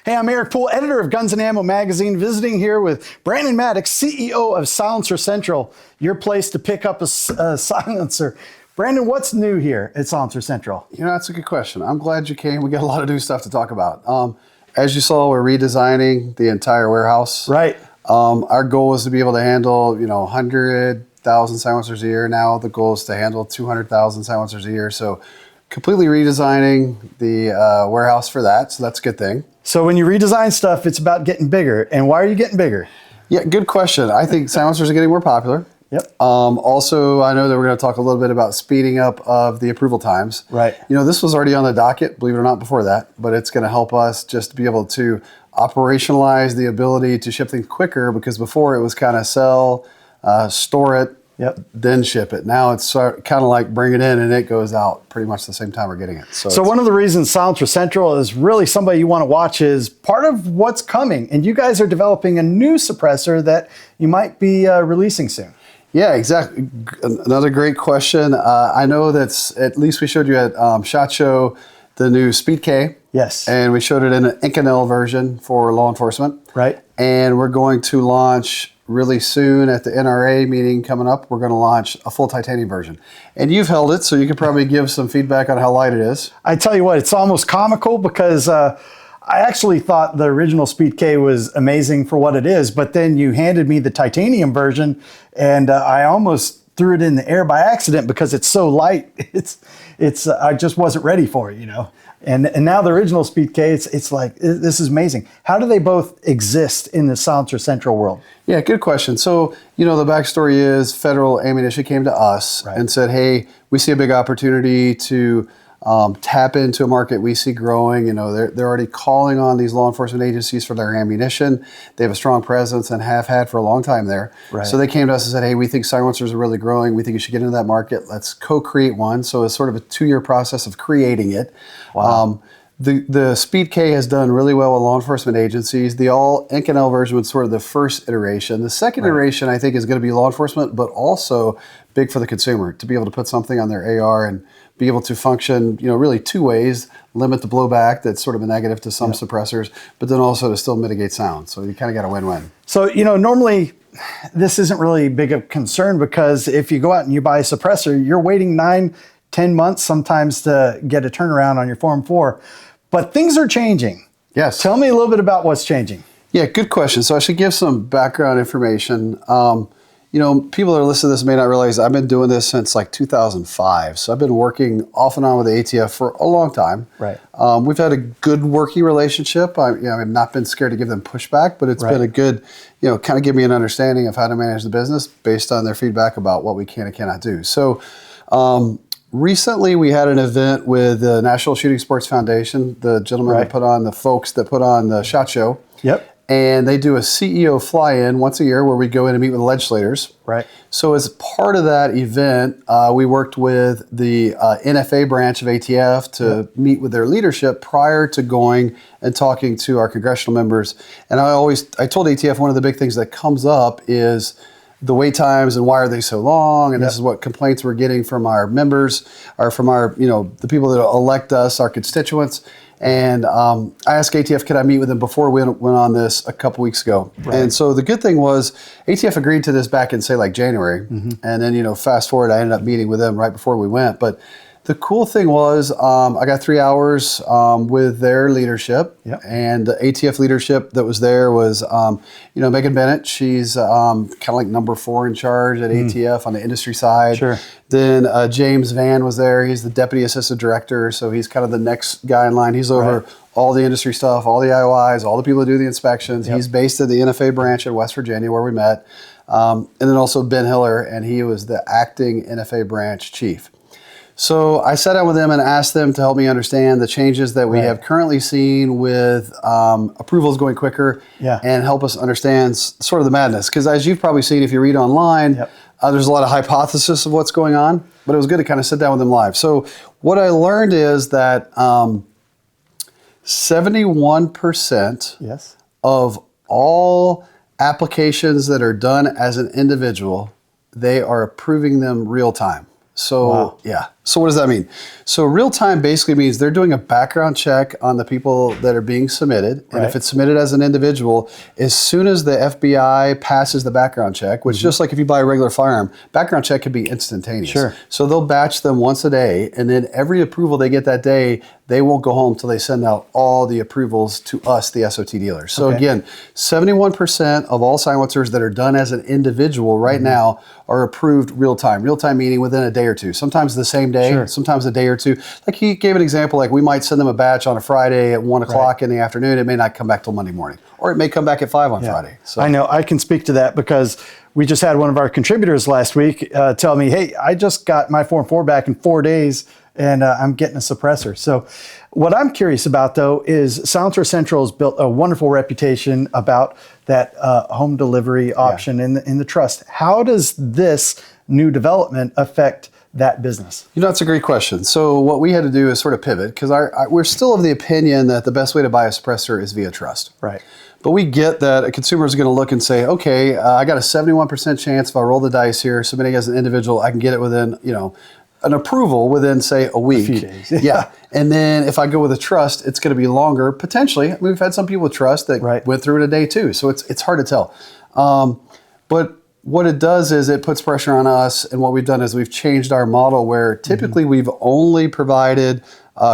Hey, I'm Eric Poole, editor of Guns and Ammo magazine, visiting here with Brandon Maddox, CEO of Silencer Central, your place to pick up a silencer. Brandon, what's new here at Silencer Central? You know, that's a good question. I'm glad you came. We got a lot of new stuff to talk about. As you saw, we're redesigning the entire warehouse. Right. Our goal is to be able to handle, 100,000 silencers a year. Now the goal is to handle 200,000 silencers a year. So completely redesigning the warehouse for that. So that's a good thing. So when you redesign stuff, it's about getting bigger. And why are you getting bigger? Yeah, good question. I think silencers are getting more popular. Yep. Also, I know that we're going to talk a little bit about speeding up of the approval times. Right. This was already on the docket, believe it or not, before that, but it's going to help us just to be able to operationalize the ability to ship things quicker, because before it was kind of sell, store it, yep, then ship it. Now it's kind of like bring it in and it goes out pretty much the same time we're getting it. So one of the reasons Silencer Central is really somebody you want to watch is part of what's coming. And you guys are developing a new suppressor that you might be releasing soon. Yeah, exactly. Another great question. I know that's, at least we showed you at SHOT Show, the new Speed K. Yes. And we showed it in an Inconel version for law enforcement. Right. And we're going to launch really soon at the NRA meeting coming up. We're going to launch a full titanium version. And you've held it, so you could probably give some feedback on how light it is. I tell you what, it's almost comical because I actually thought the original Speed K was amazing for what it is, but then you handed me the titanium version and I almost threw it in the air by accident because it's so light. I just wasn't ready for it, And now the original Speed K, it's like, this is amazing. How do they both exist in the Silencer Central world? Yeah, good question. So, the backstory is Federal Ammunition came to us and said, hey, we see a big opportunity to tap into a market we see growing. They're already calling on these law enforcement agencies for their ammunition. They have a strong presence and have had for a long time there. Right. So they came to us and said, hey, we think silencers are really growing. We think you should get into that market. Let's co-create one. So it's sort of a 2-year process of creating it. Wow. The Speed K has done really well with law enforcement agencies. The all Inconel version was sort of the first iteration. The second iteration, I think, is going to be law enforcement, but also big for the consumer to be able to put something on their AR and be able to function, really 2 ways: limit the blowback that's sort of a negative to some suppressors, but then also to still mitigate sound. So you kind of got a win-win. So, normally this isn't really big of a concern because if you go out and you buy a suppressor, you're waiting 9-10 months sometimes to get a turnaround on your Form 4. But things are changing. Yes. Tell me a little bit about what's changing. Yeah, good question. So I should give some background information. People that are listening to this may not realize I've been doing this since like 2005. So I've been working off and on with the ATF for a long time. Right. We've had a good working relationship. I've not been scared to give them pushback, but it's been a good, kind of give me an understanding of how to manage the business based on their feedback about what we can and cannot do. So recently we had an event with the National Shooting Sports Foundation, the gentleman that put on, the folks that put on the SHOT Show. Yep. And they do a CEO fly-in once a year where we go in and meet with legislators. Right. So as part of that event, we worked with the NFA branch of ATF to meet with their leadership prior to going and talking to our congressional members. And I told ATF one of the big things that comes up is the wait times and why are they so long? And this is what complaints we're getting from our members, or from our, the people that elect us, our constituents. And I asked ATF, could I meet with them before we went on this a couple weeks ago? Right. And so the good thing was ATF agreed to this back in, say, like January. Mm-hmm. And then, fast forward, I ended up meeting with them right before we went. But the cool thing was I got 3 hours with their leadership. Yep. And the ATF leadership that was there was, Megan Bennett. She's kind of like number 4 in charge at ATF on the industry side. Sure. Then James Van was there. He's the deputy assistant director. So he's kind of the next guy in line. He's over all the industry stuff, all the IOIs, all the people that do the inspections. Yep. He's based at the NFA branch in West Virginia where we met. And then also Ben Hiller, and he was the acting NFA branch chief. So I sat down with them and asked them to help me understand the changes that we have currently seen with approvals going quicker and help us understand sort of the madness. Because as you've probably seen if you read online, there's a lot of hypothesis of what's going on, but it was good to kind of sit down with them live. So what I learned is that 71% of all applications that are done as an individual, they are approving them real time. So, So what does that mean? So real time basically means they're doing a background check on the people that are being submitted. And if it's submitted as an individual, as soon as the FBI passes the background check, which just like if you buy a regular firearm, background check could be instantaneous. Sure. So they'll batch them once a day, and then every approval they get that day, they won't go home till they send out all the approvals to us, the SOT dealers. So again, 71% of all silencers that are done as an individual right now are approved real time. Real time meaning within a day or two. Sometimes the same day, sometimes a day or two. Like he gave an example, like we might send them a batch on a Friday at 1 o'clock in the afternoon. It may not come back till Monday morning, or it may come back at 5 on Friday. So I know I can speak to that because we just had one of our contributors last week tell me, hey, I just got my Form 4 back in 4 days and I'm getting a suppressor. So what I'm curious about though is Silencer Central has built a wonderful reputation about that home delivery option in the trust. How does this new development affect that business? You know, that's a great question. So what we had to do is sort of pivot because we're still of the opinion that the best way to buy a suppressor is via trust. Right. But we get that a consumer is going to look and say, okay, I got a 71% chance if I roll the dice here, submitting as an individual, I can get it within, an approval within, say, a week. A few days. Yeah. And then if I go with a trust, it's going to be longer, potentially. We've had some people with trust that went through it a day too. So it's hard to tell. But what it does is it puts pressure on us. And what we've done is we've changed our model where typically we've only provided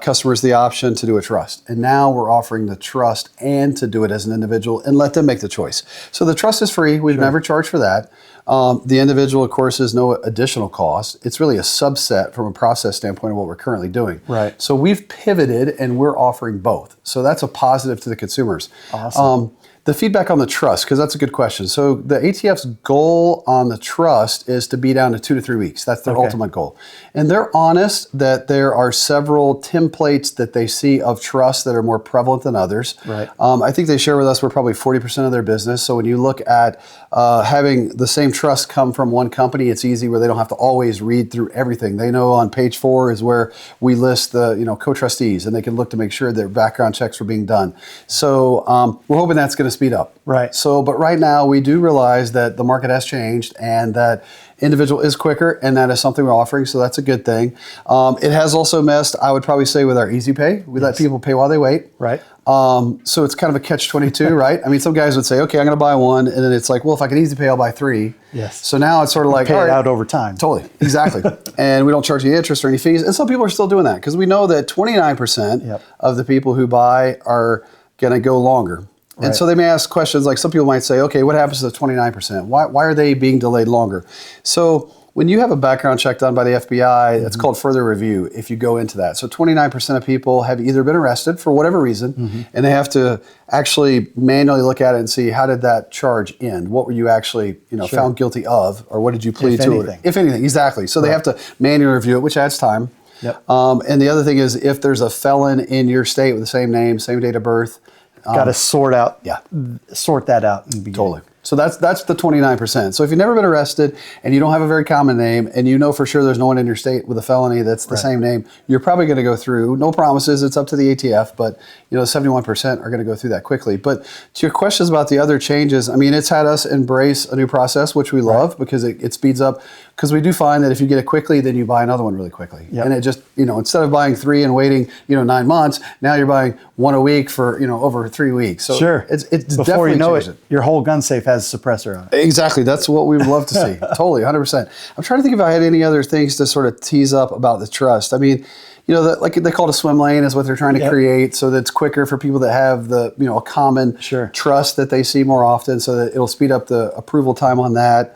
customers the option to do a trust. And now we're offering the trust and to do it as an individual and let them make the choice. So the trust is free. We've never charged for that. The individual, of course, is no additional cost. It's really a subset from a process standpoint of what we're currently doing. Right. So we've pivoted and we're offering both. So that's a positive to the consumers. Awesome. The feedback on the trust, because that's a good question. So the ATF's goal on the trust is to be down to 2 to 3 weeks. That's their ultimate goal. And they're honest that there are several templates that they see of trust that are more prevalent than others. Right. I think they share with us we're probably 40% of their business. So when you look at having the same trust come from one company, it's easy where they don't have to always read through everything. They know on page 4 is where we list the co-trustees, and they can look to make sure their background checks were being done. So we're hoping that's going to speed up. Right. So, but right now we do realize that the market has changed and that individual is quicker, and that is something we're offering. So that's a good thing. It has also messed, I would probably say, with our Easy Pay. We let people pay while they wait. Right. So it's kind of a catch-22, right? I mean, some guys would say, okay, I'm going to buy one. And then it's like, well, if I can Easy Pay, I'll buy 3. Yes. So now it's sort of like, pay all it right, out over time. Totally. Exactly. And we don't charge any interest or any fees. And some people are still doing that because we know that 29% of the people who buy are going to go longer. And so they may ask questions like some people might say, okay, what happens to the 29%? Why are they being delayed longer? So when you have a background check done by the FBI, it's called further review if you go into that. So 29% of people have either been arrested for whatever reason, and they have to actually manually look at it and see how did that charge end? What were you actually found guilty of, or what did you plead to? If anything, exactly. So they have to manually review it, which adds time. Yep. And the other thing is if there's a felon in your state with the same name, same date of birth, got to sort that out and begin. Totally. So that's the 29%. So if you've never been arrested and you don't have a very common name and you know for sure there's no one in your state with a felony that's the same name, you're probably going to go through. No promises. It's up to the ATF, but 71% are going to go through that quickly. But to your questions about the other changes, I mean, it's had us embrace a new process, which we love because it speeds up. Because we do find that if you get it quickly, then you buy another one really quickly. And it just, instead of buying 3 and waiting, 9 months, now you're buying 1 a week for, over 3 weeks. So it's before definitely you know changed it, your whole gun safe has a suppressor on it. Exactly. That's what we would love to see. Totally, 100%. I'm trying to think if I had any other things to sort of tease up about the trust. I mean, like they call it a swim lane is what they're trying to create so that it's quicker for people that have the, a common trust that they see more often so that it'll speed up the approval time on that.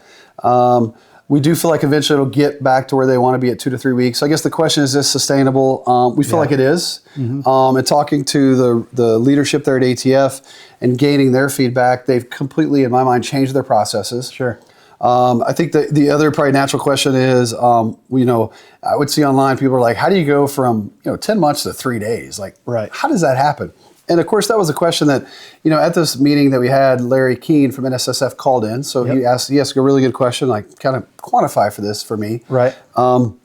We do feel like eventually it'll get back to where they want to be at 2 to 3 weeks. So I guess the question is this sustainable? We feel like it is. And talking to the leadership there at ATF and gaining their feedback, they've completely, in my mind, changed their processes. Sure. I think the other probably natural question is, I would see online people are like, how do you go from 10 months to 3 days? Like, how does that happen? And of course, that was a question that, at this meeting that we had, Larry Keene from NSSF called in. So he asked a really good question, like kind of quantify for this for me. Right. And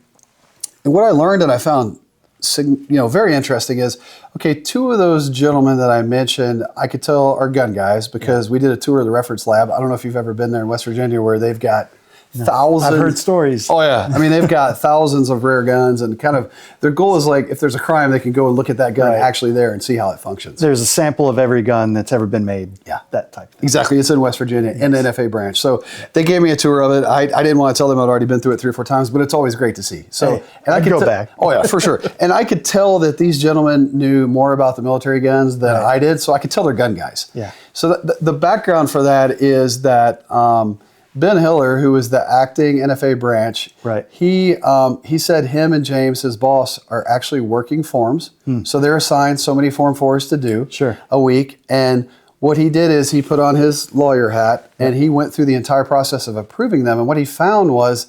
what I learned and I found, very interesting is, okay, 2 of those gentlemen that I mentioned, I could tell are gun guys because we did a tour of the reference lab. I don't know if you've ever been there in West Virginia where they've got thousands. I've heard stories. Oh yeah, I mean they've got thousands of rare guns, and kind of their goal is like if there's a crime, they can go and look at that gun Right. actually there and see how it functions. There's a sample of every gun that's ever been made. Yeah. That type thing. Exactly, it's in West Virginia in the NFA branch. So they gave me a tour of it. I didn't want to tell them I'd already been through it 3 or 4 times, but it's always great to see. So Hey, I'd go back. Oh yeah, for sure. And I could tell that these gentlemen knew more about the military guns than I did, so I could tell they're gun guys. Yeah. So the background for that is that Ben Hiller, who is the acting NFA branch, Right. he said him and James, his boss, are actually working forms. So they're assigned so many Form 4s to do Sure. a week. And what he did is he put on his lawyer hat and he went through the entire process of approving them. And what he found was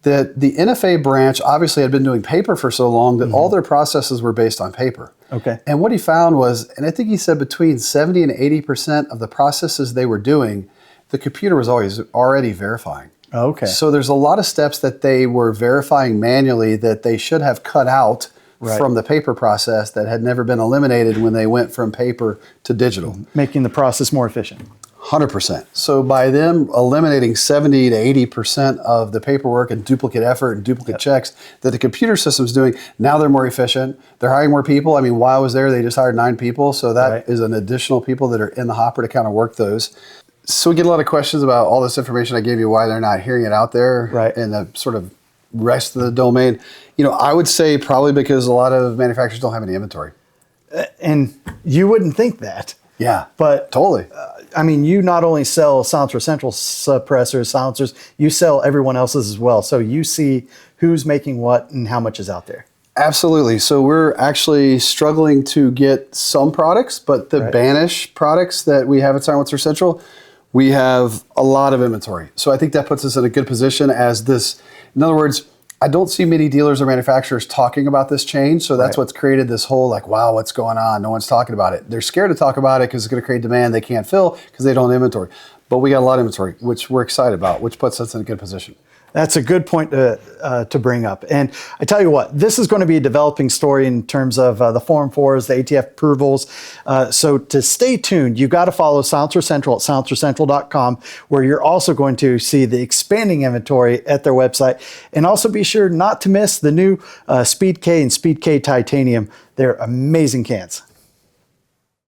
that the NFA branch obviously had been doing paper for so long that all their processes were based on paper. Okay. And what he found was, and I think he said between 70 and 80% of the processes they were doing, the computer was already verifying. Okay. So there's a lot of steps that they were verifying manually that they should have cut out Right. from the paper process that had never been eliminated when they went from paper to digital. Making the process more efficient. 100%. So by them eliminating 70 to 80% of the paperwork and duplicate effort and duplicate checks that the computer system's doing, now they're more efficient. They're hiring more people. I mean, while I was there, they just hired 9 people. So that Right. is an additional people that are in the hopper to kind of work those. So we get a lot of questions about all this information I gave you, why they're not hearing it out there Right. in the sort of rest of the domain. You know, I would say probably because a lot of manufacturers don't have any inventory. And you wouldn't think that. Yeah, But totally. I mean, you not only sell Silencer Central suppressors, silencers, you sell everyone else's as well. So you see who's making what and how much is out there. Absolutely. So we're actually struggling to get some products, but the Right. Banish products that we have at Silencer Central, we have a lot of inventory. So I think that puts us in a good position as this, in other words, I don't see many dealers or manufacturers talking about this change. So that's Right. what's created this whole like, wow, what's going on? No one's talking about it. They're scared to talk about it because it's going to create demand they can't fill because they don't have inventory. But we got a lot of inventory, which we're excited about, which puts us in a good position. That's a good point to bring up. And I tell you what, this is going to be a developing story in terms of the Form 4s, the ATF approvals. So to stay tuned, you've got to follow Silencer Central at silencercentral.com, where you're also going to see the expanding inventory at their website. And also be sure not to miss the new Speed K and Speed K Titanium. They're amazing cans.